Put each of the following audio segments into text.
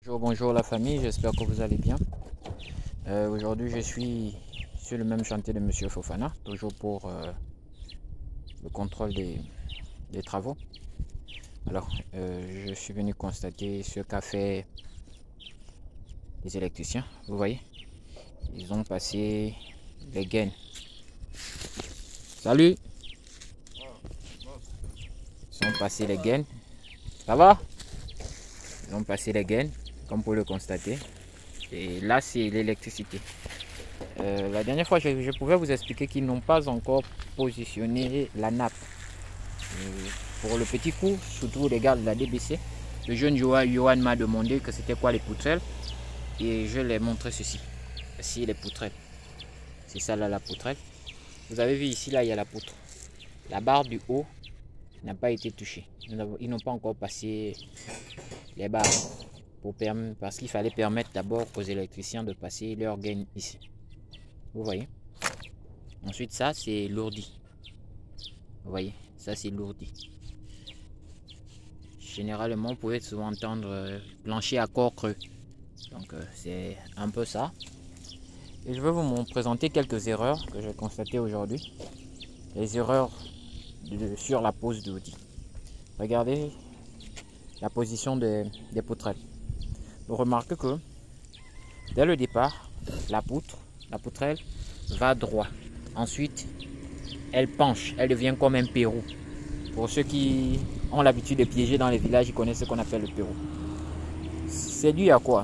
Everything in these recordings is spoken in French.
Bonjour la famille, j'espère que vous allez bien. Aujourd'hui je suis sur le même chantier de Monsieur Fofana, toujours pour le contrôle des travaux. Alors je suis venu constater ce qu'a fait les électriciens. Vous voyez, ils ont passé les gaines. Salut! Ils ont passé les gaines. Ça va? Ils ont passé les gaines, comme vous le constatez. Et là c'est l'électricité. La dernière fois, je pouvais vous expliquer qu'ils n'ont pas encore positionné la nappe. Pour le petit coup, surtout les gars de la DBC, le jeune Johan m'a demandé que c'était quoi les poutrelles. Et je lui ai montré ceci. Ici les poutrelles. C'est ça là la poutrelle. Vous avez vu ici, là, il y a la poutre. La barre du haut n'a pas été touchée. Ils n'ont pas encore passé les barres. Parce qu'il fallait permettre d'abord aux électriciens de passer leur gaine ici. Vous voyez. Ensuite, ça, c'est lourdi. Vous voyez, ça, c'est lourdi. Généralement, vous pouvez souvent entendre plancher à corps creux. Donc, c'est un peu ça. Et je vais vous présenter quelques erreurs que j'ai constatées aujourd'hui. Les erreurs sur la pose d'outil. Regardez la position des poutrelles. Vous remarquez que dès le départ, la poutrelle va droit. Ensuite, elle penche, elle devient comme un Pérou. Pour ceux qui ont l'habitude de piéger dans les villages, ils connaissent ce qu'on appelle le Pérou. C'est dû à quoi?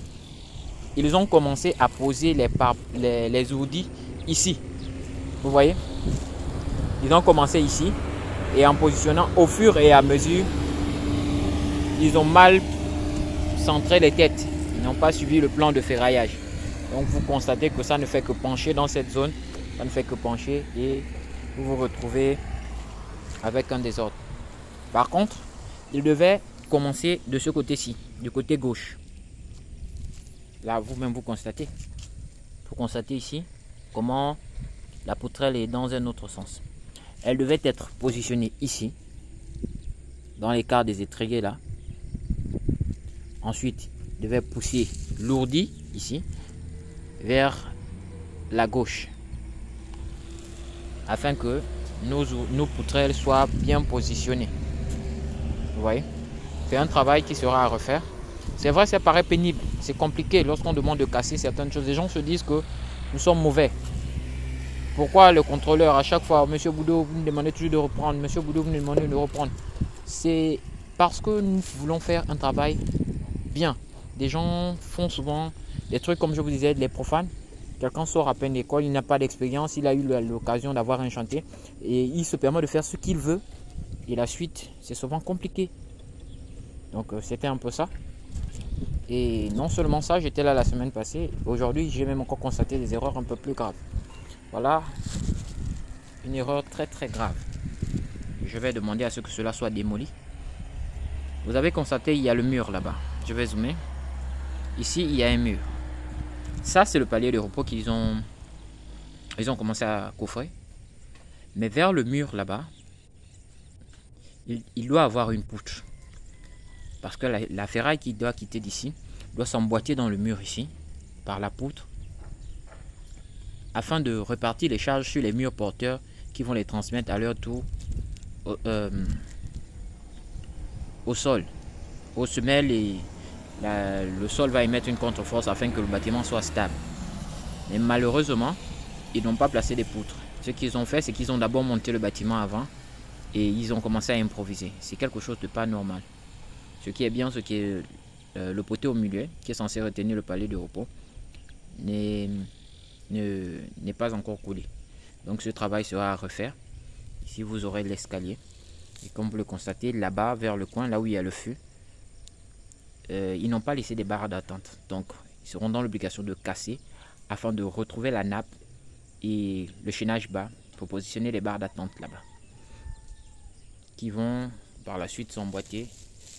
Ils ont commencé à poser les ourdis ici. Vous voyez? Ils ont commencé ici. Et en positionnant au fur et à mesure, ils ont mal centré les têtes. Ils n'ont pas suivi le plan de ferraillage. Donc vous constatez que ça ne fait que pencher dans cette zone. Ça ne fait que pencher et vous vous retrouvez avec un désordre. Par contre, il devait commencer de ce côté-ci, du côté gauche. Là, vous-même, vous constatez. Vous constatez ici comment la poutrelle est dans un autre sens. Elle devait être positionnée ici, dans l'écart des étriers là. Ensuite, il devait pousser l'ourdi ici, vers la gauche. Afin que nos poutrelles soient bien positionnées. Vous voyez, c'est un travail qui sera à refaire. C'est vrai, ça paraît pénible, c'est compliqué lorsqu'on demande de casser certaines choses. Les gens se disent que nous sommes mauvais. Pourquoi le contrôleur, à chaque fois, Monsieur Boudou, vous me demandez toujours de reprendre, Monsieur Boudou, vous me demandez de reprendre. C'est parce que nous voulons faire un travail bien. Des gens font souvent des trucs, comme je vous disais, les profanes. Quelqu'un sort à peine d'école, il n'a pas d'expérience, il a eu l'occasion d'avoir un chantier et il se permet de faire ce qu'il veut. Et la suite, c'est souvent compliqué. Donc, c'était un peu ça. Et non seulement ça, j'étais là la semaine passée. Aujourd'hui, j'ai même encore constaté des erreurs un peu plus graves. Voilà une erreur très très grave. Je vais demander à ce que cela soit démoli. Vous avez constaté, il y a le mur là-bas. Je vais zoomer. Ici, il y a un mur. Ça, c'est le palier de repos qu'ils ont commencé à coffrer. Mais vers le mur là-bas, il doit avoir une poutre. Parce que la ferraille qui doit quitter d'ici doit s'emboîter dans le mur ici, par la poutre, afin de repartir les charges sur les murs porteurs qui vont les transmettre à leur tour au sol. Aux semelles, et le sol va émettre une contre-force afin que le bâtiment soit stable. Mais malheureusement, ils n'ont pas placé des poutres. Ce qu'ils ont fait, c'est qu'ils ont d'abord monté le bâtiment avant et ils ont commencé à improviser. C'est quelque chose de pas normal. Ce qui est bien, ce qui est le poteau au milieu, qui est censé retenir le palier de repos, n'est pas encore coulé. Donc ce travail sera à refaire. Ici, vous aurez l'escalier. Et comme vous le constatez, là-bas, vers le coin, là où il y a le fût, ils n'ont pas laissé des barres d'attente. Donc, ils seront dans l'obligation de casser afin de retrouver la nappe et le chaînage bas pour positionner les barres d'attente là-bas, qui vont par la suite s'emboîter.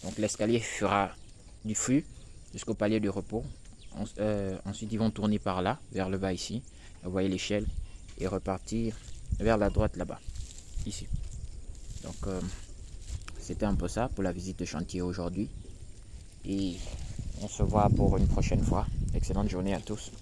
Donc l'escalier fera du fût jusqu'au palier de repos. Ensuite, ils vont tourner par là, vers le bas ici. Vous voyez l'échelle et repartir vers la droite là-bas, ici. Donc, c'était un peu ça pour la visite de chantier aujourd'hui. Et On se voit pour une prochaine fois. Excellente journée à tous.